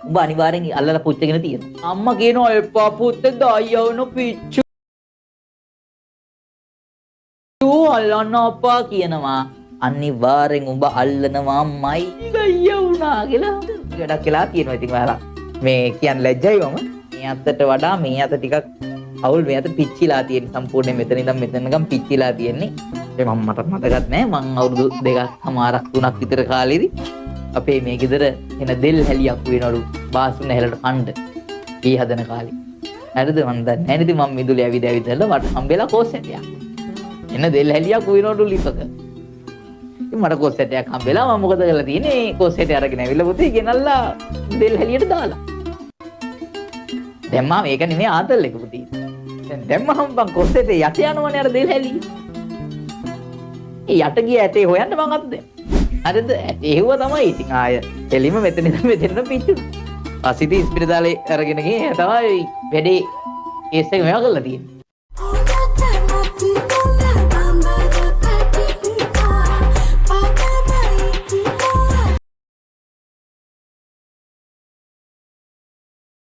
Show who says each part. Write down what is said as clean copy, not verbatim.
Speaker 1: උඹ අනිවාර්යෙන් අල්ලලා පුච්චගෙන තියෙනවා. අම්මා කියනවා එපා පුත්තේ දායවන පිච්චු අල්ලන්න අපා කියනවා. අනිවාර්යෙන් උඹ අල්ලනවාමයි ගయ్యා වුණා කියලා වැඩක් කියලා තියෙනවා. ඉතින් ඔයාලා මේ කියන්න ලැජ්ජයි මම. මේ අතට වඩා මේ අත ටිකක් අවුල් මේ අත පිච්චිලා තියෙන සම්පූර්ණයෙන් මෙතන ඉඳන් මෙතනකම් පිච්චිලා තියෙන්නේ. ඒ මම මට මතකත් නෑ මං අවුරුදු 2කමාරක් 3ක් විතර කාලෙදි අපේ මේ ගෙදර එන දෙල් හැලියක් වෙනවලු බාසුන හැලට කණ්ඩ ඊ හදන කාලේ. හරිද මන් දන්නේ නෑ නේද මම මිදුලේ ඇවිදලා වට හම්බෙලා කෝසෙටයක්. එන දෙල් හැලියක් වෙනවලු ලිපක. ඉතින් මට කෝසෙටයක් හම්බෙලා මම මොකද කරලා තියෙන්නේ කෝසෙටය අරගෙන ඇවිල්ලා පුතේ ගෙනල්ලා දෙල් හැලියට දාලා. දැන් මම මේක නෙමෙයි ආතල් එක පුතේ. දැන් දැම්මහම බං කොස්සෙටේ යට යනවනේ අර දෙල් හැලිය. ඒ යට ගිය ඇටේ හොයන්න මං අත දෙන්න. හරිද? ඇටේ හෙව්ව තමයි. ඉතින් ආය එලිම මෙතන ඉඳන් මෙතන පිච්චුණා. පස්සේ ඉස්පිරිතාලේ අරගෙන ගියේ තමයි වැඩේ කේස් එක මෙයා කරලා තියෙන්නේ.